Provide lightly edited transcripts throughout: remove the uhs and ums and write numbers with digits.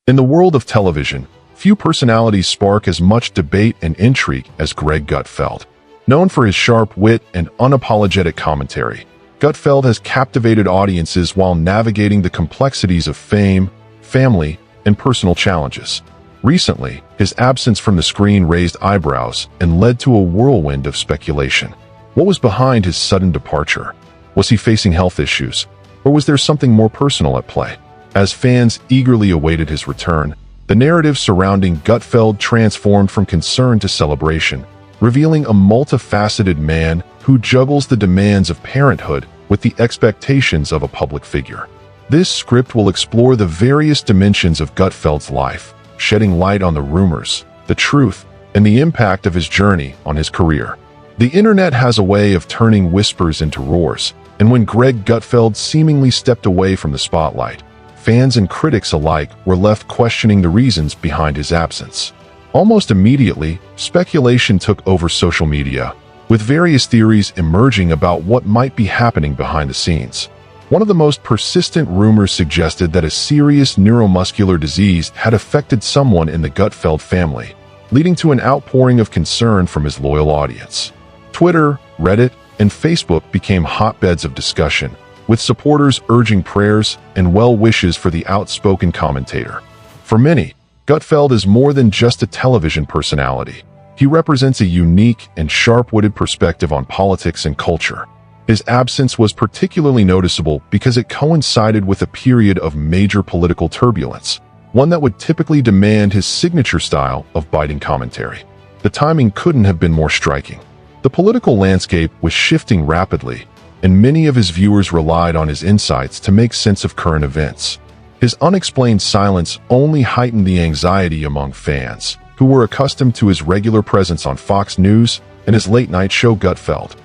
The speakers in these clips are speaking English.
In the world of television, few personalities spark as much debate and intrigue as Greg Gutfeld. Known for his sharp wit and unapologetic commentary, Gutfeld has captivated audiences while navigating the complexities of fame, family, and personal challenges. Recently, his absence from the screen raised eyebrows and led to a whirlwind of speculation. What was behind his sudden departure? Was he facing health issues, or was there something more personal at play? As fans eagerly awaited his return, the narrative surrounding Gutfeld transformed from concern to celebration, revealing a multifaceted man who juggles the demands of parenthood with the expectations of a public figure. This script will explore the various dimensions of Gutfeld's life, shedding light on the rumors, the truth, and the impact of his journey on his career. The internet has a way of turning whispers into roars, and when Greg Gutfeld seemingly stepped away from the spotlight, fans and critics alike were left questioning the reasons behind his absence. Almost immediately, speculation took over social media, with various theories emerging about what might be happening behind the scenes. One of the most persistent rumors suggested that a serious neuromuscular disease had affected someone in the Gutfeld family, leading to an outpouring of concern from his loyal audience. Twitter, Reddit, and Facebook became hotbeds of discussion, with supporters urging prayers and well wishes for the outspoken commentator. For many, Gutfeld is more than just a television personality. He represents a unique and sharp-witted perspective on politics and culture. His absence was particularly noticeable because it coincided with a period of major political turbulence, one that would typically demand his signature style of biting commentary. The timing couldn't have been more striking. The political landscape was shifting rapidly, and many of his viewers relied on his insights to make sense of current events. His unexplained silence only heightened the anxiety among fans, who were accustomed to his regular presence on Fox News and his late-night show Gutfeld.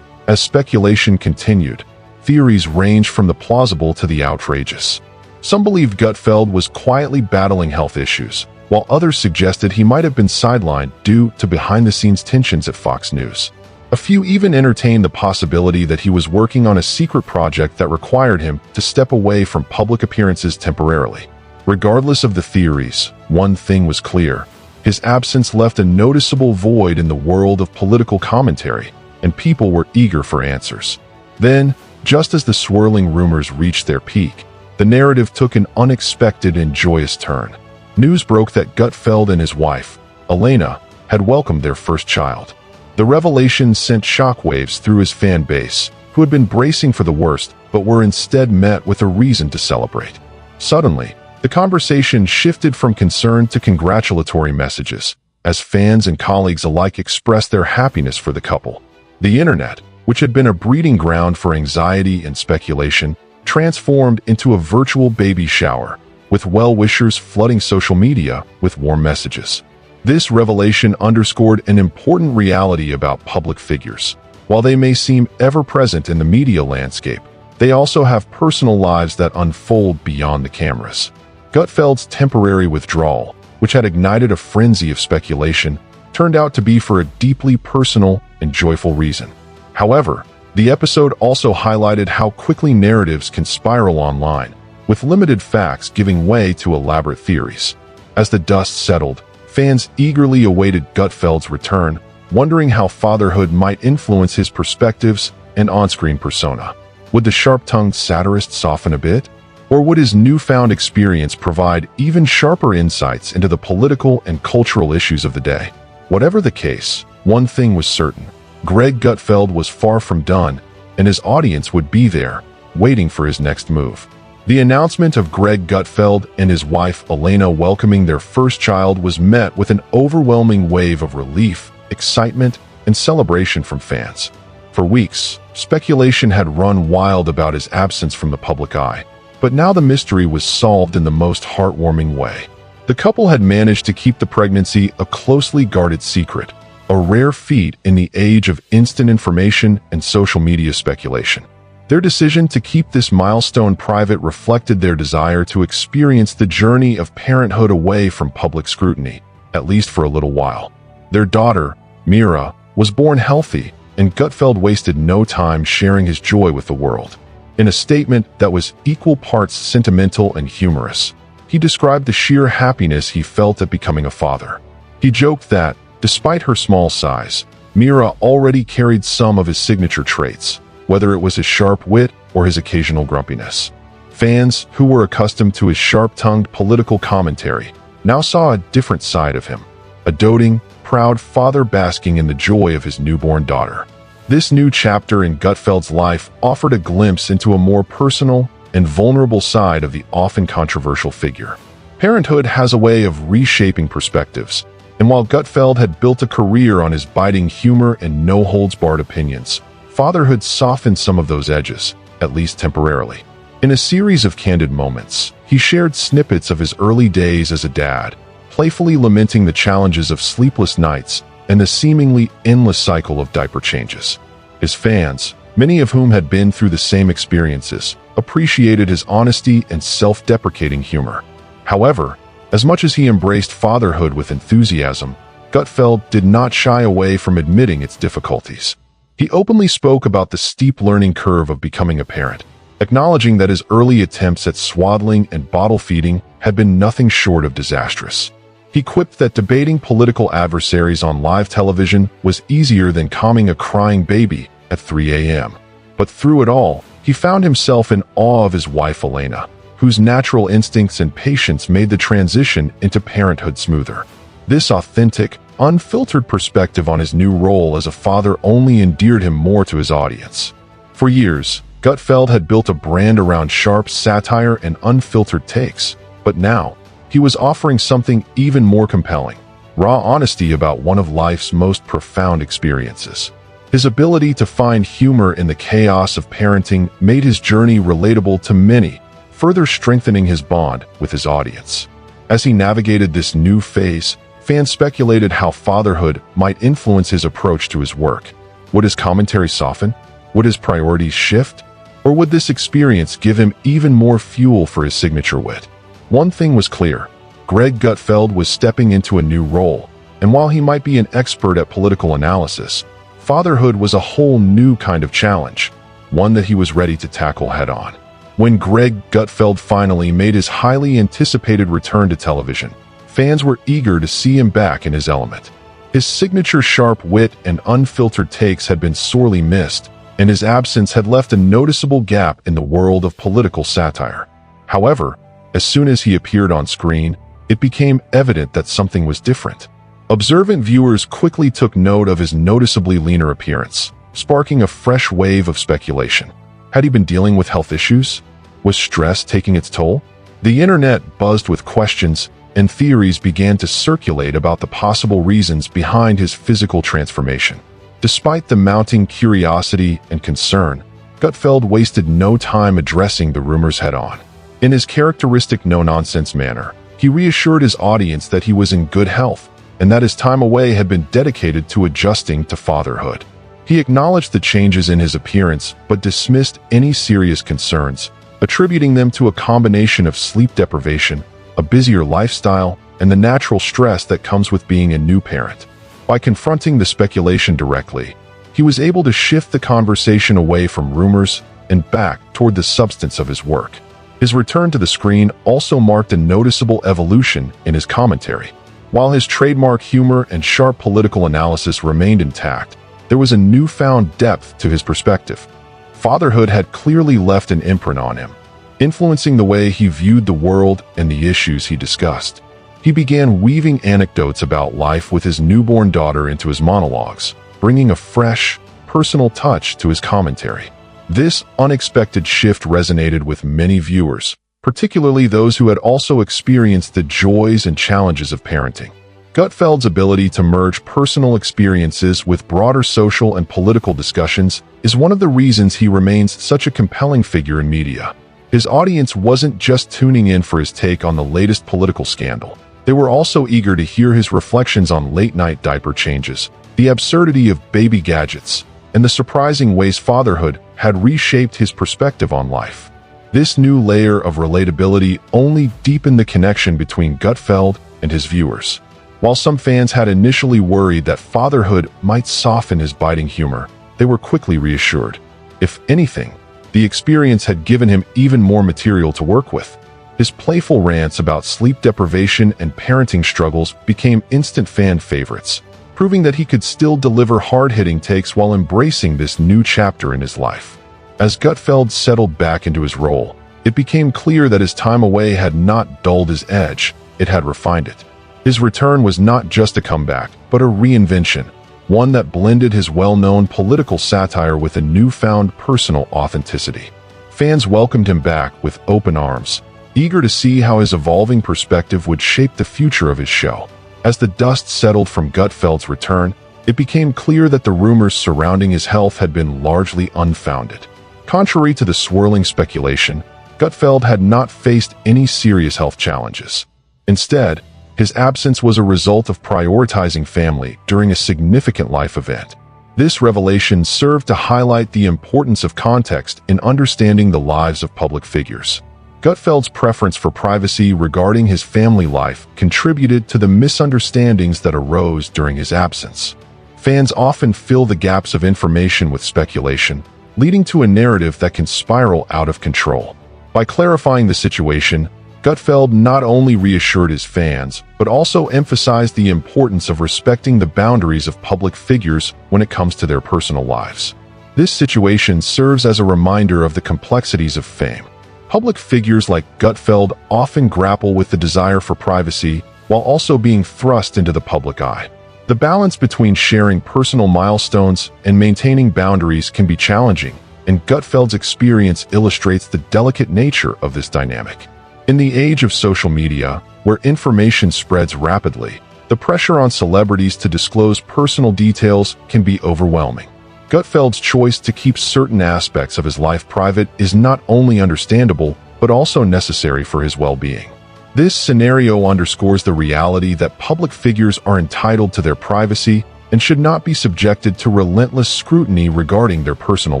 As speculation continued, theories ranged from the plausible to the outrageous. Some believed Gutfeld was quietly battling health issues, while others suggested he might have been sidelined due to behind-the-scenes tensions at Fox News. A few even entertained the possibility that he was working on a secret project that required him to step away from public appearances temporarily. Regardless of the theories, one thing was clear. His absence left a noticeable void in the world of political commentary, and people were eager for answers. Then, just as the swirling rumors reached their peak, the narrative took an unexpected and joyous turn. News broke that Gutfeld and his wife, Elena, had welcomed their first child. The revelation sent shockwaves through his fan base, who had been bracing for the worst but were instead met with a reason to celebrate. Suddenly, the conversation shifted from concern to congratulatory messages, as fans and colleagues alike expressed their happiness for the couple. The internet, which had been a breeding ground for anxiety and speculation, transformed into a virtual baby shower, with well-wishers flooding social media with warm messages. This revelation underscored an important reality about public figures. While they may seem ever-present in the media landscape, they also have personal lives that unfold beyond the cameras. Gutfeld's temporary withdrawal, which had ignited a frenzy of speculation, turned out to be for a deeply personal and joyful reason. However, the episode also highlighted how quickly narratives can spiral online, with limited facts giving way to elaborate theories. As the dust settled, fans eagerly awaited Gutfeld's return, wondering how fatherhood might influence his perspectives and on-screen persona. Would the sharp-tongued satirist soften a bit? Or would his newfound experience provide even sharper insights into the political and cultural issues of the day? Whatever the case, one thing was certain. Greg Gutfeld was far from done, and his audience would be there, waiting for his next move. The announcement of Greg Gutfeld and his wife Elena welcoming their first child was met with an overwhelming wave of relief, excitement, and celebration from fans. For weeks, speculation had run wild about his absence from the public eye, but now the mystery was solved in the most heartwarming way. The couple had managed to keep the pregnancy a closely guarded secret, a rare feat in the age of instant information and social media speculation. Their decision to keep this milestone private reflected their desire to experience the journey of parenthood away from public scrutiny, at least for a little while. Their daughter, Mira, was born healthy, and Gutfeld wasted no time sharing his joy with the world. In a statement that was equal parts sentimental and humorous, he he described the sheer happiness he felt at becoming a father. He joked that, despite her small size, Mira already carried some of his signature traits, whether it was his sharp wit or his occasional grumpiness. Fans, who were accustomed to his sharp-tongued political commentary, now saw a different side of him, a doting, proud father basking in the joy of his newborn daughter. This new chapter in Gutfeld's life offered a glimpse into a more personal and vulnerable side of the often controversial figure. Parenthood has a way of reshaping perspectives, and while Gutfeld had built a career on his biting humor and no-holds-barred opinions, fatherhood softened some of those edges, at least temporarily. In a series of candid moments, he shared snippets of his early days as a dad, playfully lamenting the challenges of sleepless nights and the seemingly endless cycle of diaper changes. His fans, many of whom had been through the same experiences, appreciated his honesty and self-deprecating humor. However, as much as he embraced fatherhood with enthusiasm, Gutfeld did not shy away from admitting its difficulties. He openly spoke about the steep learning curve of becoming a parent, acknowledging that his early attempts at swaddling and bottle feeding had been nothing short of disastrous. He quipped that debating political adversaries on live television was easier than calming a crying baby at 3 a.m. But through it all, he found himself in awe of his wife Elena, whose natural instincts and patience made the transition into parenthood smoother. This authentic, unfiltered perspective on his new role as a father only endeared him more to his audience. For years, Gutfeld had built a brand around sharp satire and unfiltered takes, but now, he was offering something even more compelling: raw honesty about one of life's most profound experiences. His ability to find humor in the chaos of parenting made his journey relatable to many, further strengthening his bond with his audience. As he navigated this new phase, fans speculated how fatherhood might influence his approach to his work. Would his commentary soften? Would his priorities shift? Or would this experience give him even more fuel for his signature wit? One thing was clear: Greg Gutfeld was stepping into a new role, and while he might be an expert at political analysis, fatherhood was a whole new kind of challenge, one that he was ready to tackle head-on. When Greg Gutfeld finally made his highly anticipated return to television, fans were eager to see him back in his element. His signature sharp wit and unfiltered takes had been sorely missed, and his absence had left a noticeable gap in the world of political satire. However, as soon as he appeared on screen, it became evident that something was different. Observant viewers quickly took note of his noticeably leaner appearance, sparking a fresh wave of speculation. Had he been dealing with health issues? Was stress taking its toll? The internet buzzed with questions, and theories began to circulate about the possible reasons behind his physical transformation. Despite the mounting curiosity and concern, Gutfeld wasted no time addressing the rumors head-on. In his characteristic no-nonsense manner, he reassured his audience that he was in good health, and that his time away had been dedicated to adjusting to fatherhood. He acknowledged the changes in his appearance, but dismissed any serious concerns, attributing them to a combination of sleep deprivation, a busier lifestyle, and the natural stress that comes with being a new parent. By confronting the speculation directly, he was able to shift the conversation away from rumors and back toward the substance of his work. His return to the screen also marked a noticeable evolution in his commentary. While his trademark humor and sharp political analysis remained intact, there was a newfound depth to his perspective. Fatherhood had clearly left an imprint on him, influencing the way he viewed the world and the issues he discussed. He began weaving anecdotes about life with his newborn daughter into his monologues, bringing a fresh, personal touch to his commentary. This unexpected shift resonated with many viewers, particularly those who had also experienced the joys and challenges of parenting. Gutfeld's ability to merge personal experiences with broader social and political discussions is one of the reasons he remains such a compelling figure in media. His audience wasn't just tuning in for his take on the latest political scandal. They were also eager to hear his reflections on late-night diaper changes, the absurdity of baby gadgets, and the surprising ways fatherhood had reshaped his perspective on life. This new layer of relatability only deepened the connection between Gutfeld and his viewers. While some fans had initially worried that fatherhood might soften his biting humor, they were quickly reassured. If anything, the experience had given him even more material to work with. His playful rants about sleep deprivation and parenting struggles became instant fan favorites, proving that he could still deliver hard-hitting takes while embracing this new chapter in his life. As Gutfeld settled back into his role, it became clear that his time away had not dulled his edge, it had refined it. His return was not just a comeback, but a reinvention, one that blended his well-known political satire with a newfound personal authenticity. Fans welcomed him back with open arms, eager to see how his evolving perspective would shape the future of his show. As the dust settled from Gutfeld's return, it became clear that the rumors surrounding his health had been largely unfounded. Contrary to the swirling speculation, Gutfeld had not faced any serious health challenges. Instead, his absence was a result of prioritizing family during a significant life event. This revelation served to highlight the importance of context in understanding the lives of public figures. Gutfeld's preference for privacy regarding his family life contributed to the misunderstandings that arose during his absence. Fans often fill the gaps of information with speculation, leading to a narrative that can spiral out of control. By clarifying the situation, Gutfeld not only reassured his fans, but also emphasized the importance of respecting the boundaries of public figures when it comes to their personal lives. This situation serves as a reminder of the complexities of fame. Public figures like Gutfeld often grapple with the desire for privacy while also being thrust into the public eye. The balance between sharing personal milestones and maintaining boundaries can be challenging, and Gutfeld's experience illustrates the delicate nature of this dynamic. In the age of social media, where information spreads rapidly, the pressure on celebrities to disclose personal details can be overwhelming. Gutfeld's choice to keep certain aspects of his life private is not only understandable, but also necessary for his well-being. This scenario underscores the reality that public figures are entitled to their privacy and should not be subjected to relentless scrutiny regarding their personal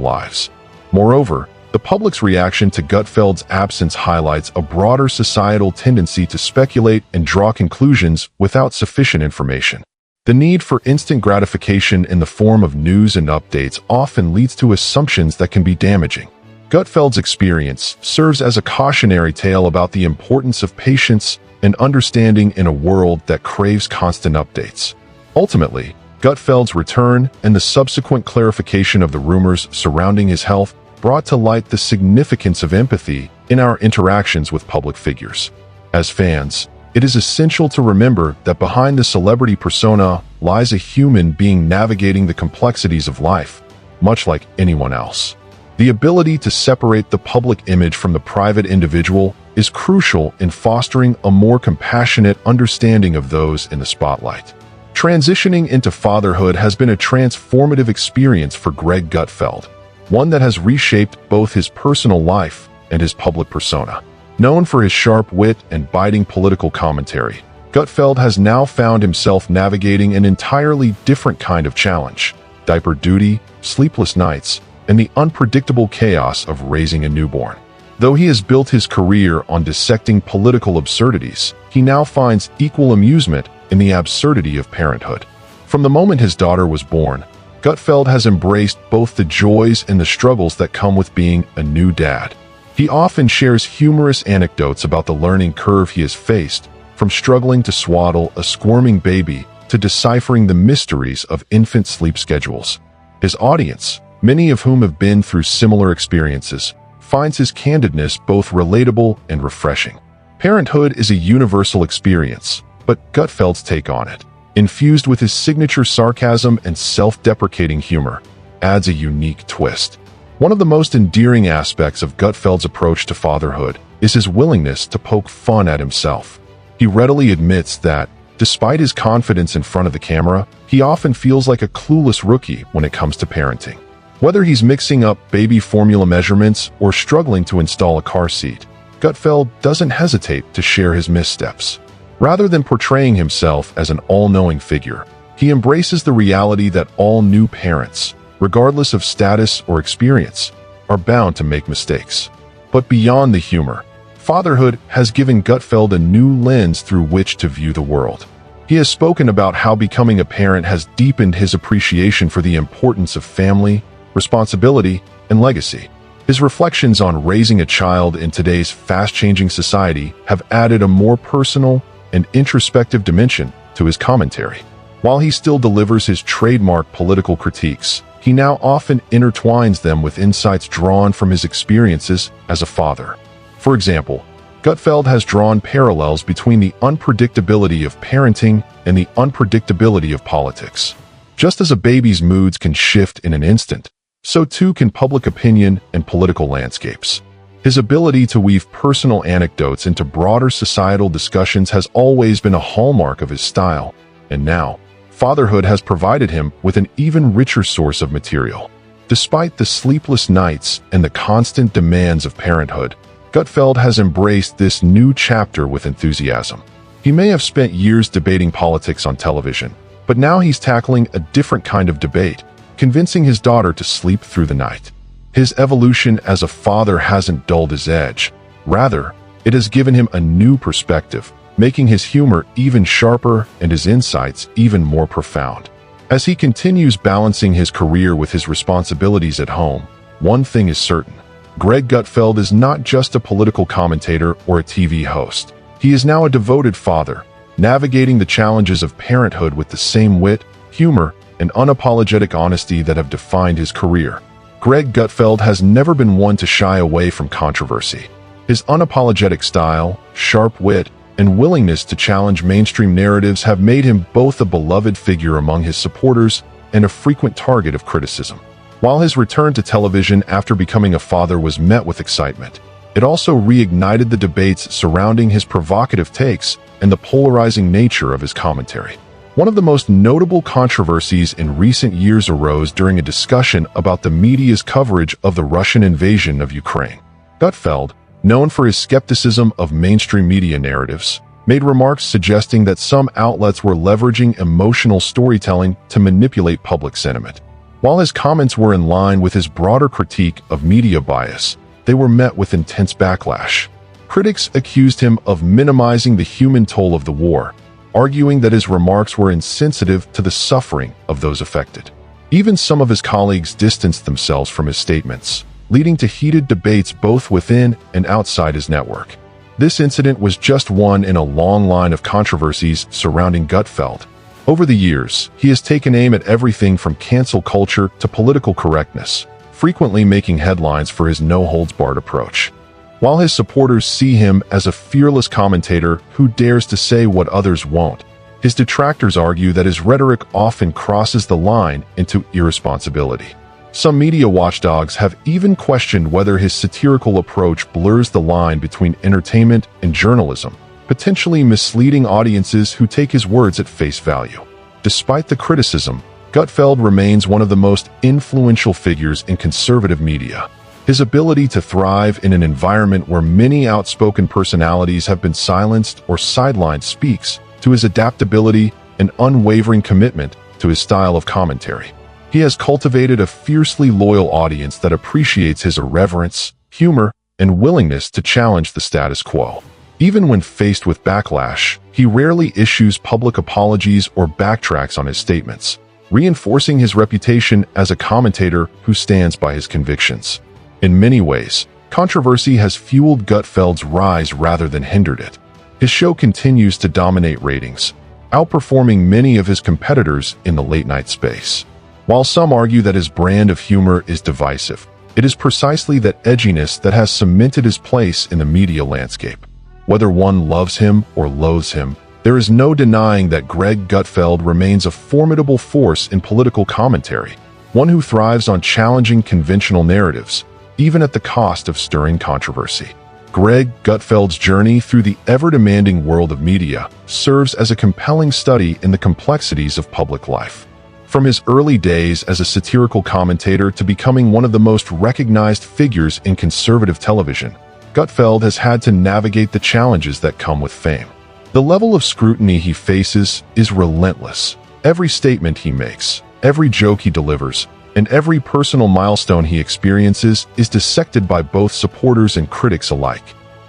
lives. Moreover, the public's reaction to Gutfeld's absence highlights a broader societal tendency to speculate and draw conclusions without sufficient information. The need for instant gratification in the form of news and updates often leads to assumptions that can be damaging. Gutfeld's experience serves as a cautionary tale about the importance of patience and understanding in a world that craves constant updates. Ultimately, Gutfeld's return and the subsequent clarification of the rumors surrounding his health brought to light the significance of empathy in our interactions with public figures. As fans, it is essential to remember that behind the celebrity persona lies a human being navigating the complexities of life, much like anyone else. The ability to separate the public image from the private individual is crucial in fostering a more compassionate understanding of those in the spotlight. Transitioning into fatherhood has been a transformative experience for Greg Gutfeld, one that has reshaped both his personal life and his public persona. Known for his sharp wit and biting political commentary, Gutfeld has now found himself navigating an entirely different kind of challenge: diaper duty, sleepless nights, and the unpredictable chaos of raising a newborn. Though he has built his career on dissecting political absurdities, he now finds equal amusement in the absurdity of parenthood. From the moment his daughter was born, Gutfeld has embraced both the joys and the struggles that come with being a new dad. He often shares humorous anecdotes about the learning curve he has faced, from struggling to swaddle a squirming baby to deciphering the mysteries of infant sleep schedules. His audience, many of whom have been through similar experiences, finds his candidness both relatable and refreshing. Parenthood is a universal experience, but Gutfeld's take on it, infused with his signature sarcasm and self-deprecating humor, adds a unique twist. One of the most endearing aspects of Gutfeld's approach to fatherhood is his willingness to poke fun at himself. He readily admits that, despite his confidence in front of the camera, he often feels like a clueless rookie when it comes to parenting. Whether he's mixing up baby formula measurements or struggling to install a car seat, Gutfeld doesn't hesitate to share his missteps. Rather than portraying himself as an all-knowing figure, he embraces the reality that all new parents, regardless of status or experience, are bound to make mistakes. But beyond the humor, fatherhood has given Gutfeld a new lens through which to view the world. He has spoken about how becoming a parent has deepened his appreciation for the importance of family, responsibility, and legacy. His reflections on raising a child in today's fast-changing society have added a more personal and introspective dimension to his commentary. While he still delivers his trademark political critiques, he now often intertwines them with insights drawn from his experiences as a father. For example, Gutfeld has drawn parallels between the unpredictability of parenting and the unpredictability of politics. Just as a baby's moods can shift in an instant, so too can public opinion and political landscapes. His ability to weave personal anecdotes into broader societal discussions has always been a hallmark of his style, and now, fatherhood has provided him with an even richer source of material. Despite the sleepless nights and the constant demands of parenthood, Gutfeld has embraced this new chapter with enthusiasm. He may have spent years debating politics on television, but now he's tackling a different kind of debate, convincing his daughter to sleep through the night. His evolution as a father hasn't dulled his edge. Rather, it has given him a new perspective, making his humor even sharper and his insights even more profound. As he continues balancing his career with his responsibilities at home, one thing is certain: Greg Gutfeld is not just a political commentator or a TV host. He is now a devoted father, navigating the challenges of parenthood with the same wit, humor, and unapologetic honesty that have defined his career. Greg Gutfeld has never been one to shy away from controversy. His unapologetic style, sharp wit, and willingness to challenge mainstream narratives have made him both a beloved figure among his supporters and a frequent target of criticism. While his return to television after becoming a father was met with excitement, it also reignited the debates surrounding his provocative takes and the polarizing nature of his commentary. One of the most notable controversies in recent years arose during a discussion about the media's coverage of the Russian invasion of Ukraine. Gutfeld, known for his skepticism of mainstream media narratives, made remarks suggesting that some outlets were leveraging emotional storytelling to manipulate public sentiment. While his comments were in line with his broader critique of media bias, they were met with intense backlash. Critics accused him of minimizing the human toll of the war, arguing that his remarks were insensitive to the suffering of those affected. Even some of his colleagues distanced themselves from his statements, leading to heated debates both within and outside his network. This incident was just one in a long line of controversies surrounding Gutfeld. Over the years, he has taken aim at everything from cancel culture to political correctness, frequently making headlines for his no-holds-barred approach. While his supporters see him as a fearless commentator who dares to say what others won't, his detractors argue that his rhetoric often crosses the line into irresponsibility. Some media watchdogs have even questioned whether his satirical approach blurs the line between entertainment and journalism, potentially misleading audiences who take his words at face value. Despite the criticism, Gutfeld remains one of the most influential figures in conservative media. His ability to thrive in an environment where many outspoken personalities have been silenced or sidelined speaks to his adaptability and unwavering commitment to his style of commentary. He has cultivated a fiercely loyal audience that appreciates his irreverence, humor, and willingness to challenge the status quo. Even when faced with backlash, he rarely issues public apologies or backtracks on his statements, reinforcing his reputation as a commentator who stands by his convictions. In many ways, controversy has fueled Gutfeld's rise rather than hindered it. His show continues to dominate ratings, outperforming many of his competitors in the late-night space. While some argue that his brand of humor is divisive, it is precisely that edginess that has cemented his place in the media landscape. Whether one loves him or loathes him, there is no denying that Greg Gutfeld remains a formidable force in political commentary, one who thrives on challenging conventional narratives, even at the cost of stirring controversy. Greg Gutfeld's journey through the ever-demanding world of media serves as a compelling study in the complexities of public life. From his early days as a satirical commentator to becoming one of the most recognized figures in conservative television, Gutfeld has had to navigate the challenges that come with fame. The level of scrutiny he faces is relentless. Every statement he makes, every joke he delivers, and every personal milestone he experiences is dissected by both supporters and critics alike.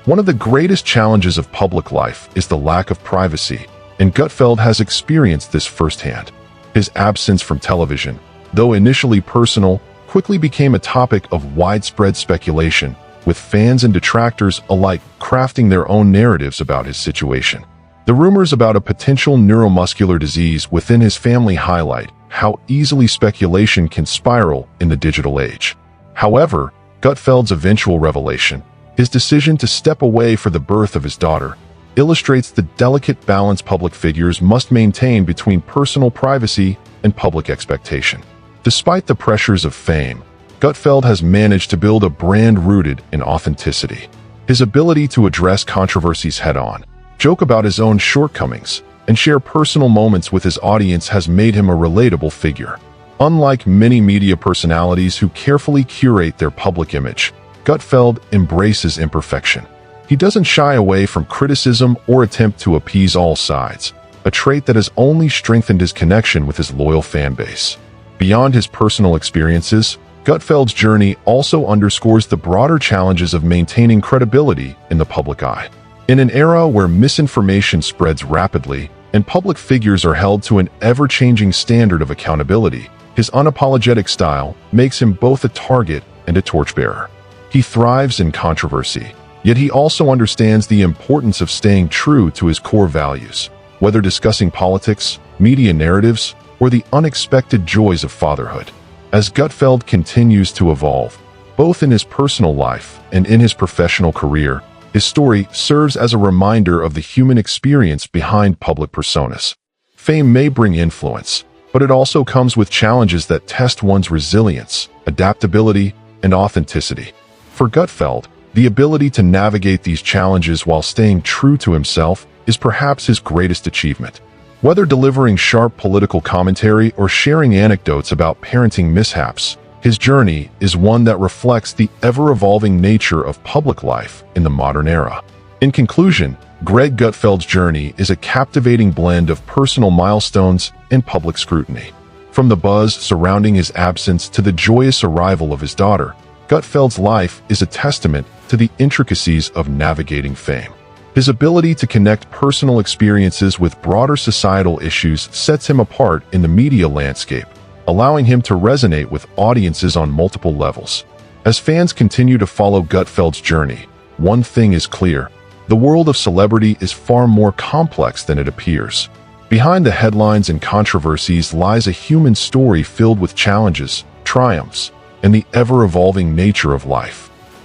One of the greatest challenges of public life is the lack of privacy, and Gutfeld has experienced this firsthand. His absence from television, though initially personal, quickly became a topic of widespread speculation, with fans and detractors alike crafting their own narratives about his situation. The rumors about a potential neuromuscular disease within his family highlight how easily speculation can spiral in the digital age. However, Gutfeld's eventual revelation, his decision to step away for the birth of his daughter, illustrates the delicate balance public figures must maintain between personal privacy and public expectation. Despite the pressures of fame, Gutfeld has managed to build a brand rooted in authenticity. His ability to address controversies head-on, joke about his own shortcomings, and share personal moments with his audience has made him a relatable figure. Unlike many media personalities who carefully curate their public image, Gutfeld embraces imperfection. He doesn't shy away from criticism or attempt to appease all sides, a trait that has only strengthened his connection with his loyal fan base. Beyond his personal experiences, Gutfeld's journey also underscores the broader challenges of maintaining credibility in the public eye. In an era where misinformation spreads rapidly and public figures are held to an ever-changing standard of accountability, his unapologetic style makes him both a target and a torchbearer. He thrives in controversy, yet he also understands the importance of staying true to his core values, whether discussing politics, media narratives, or the unexpected joys of fatherhood. As Gutfeld continues to evolve, both in his personal life and in his professional career, his story serves as a reminder of the human experience behind public personas. Fame may bring influence, but it also comes with challenges that test one's resilience, adaptability, and authenticity. For Gutfeld, the ability to navigate these challenges while staying true to himself is perhaps his greatest achievement. Whether delivering sharp political commentary or sharing anecdotes about parenting mishaps, his journey is one that reflects the ever-evolving nature of public life in the modern era. In conclusion, Greg Gutfeld's journey is a captivating blend of personal milestones and public scrutiny. From the buzz surrounding his absence to the joyous arrival of his daughter, Gutfeld's life is a testament to the intricacies of navigating fame. His ability to connect personal experiences with broader societal issues sets him apart in the media landscape, allowing him to resonate with audiences on multiple levels. As fans continue to follow Gutfeld's journey, one thing is clear: the world of celebrity is far more complex than it appears. Behind the headlines and controversies lies a human story filled with challenges, triumphs, and the ever-evolving nature of life.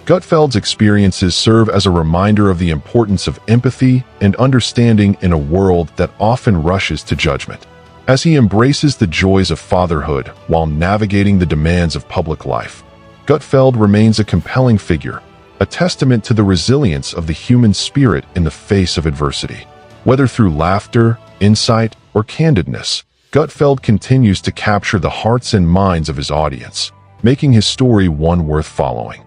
Gutfeld's experiences serve as a reminder of the importance of empathy and understanding in a world that often rushes to judgment. As he embraces the joys of fatherhood while navigating the demands of public life, Gutfeld remains a compelling figure, a testament to the resilience of the human spirit in the face of adversity. Whether through laughter, insight, or candidness, Gutfeld continues to capture the hearts and minds of his audience, making his story one worth following.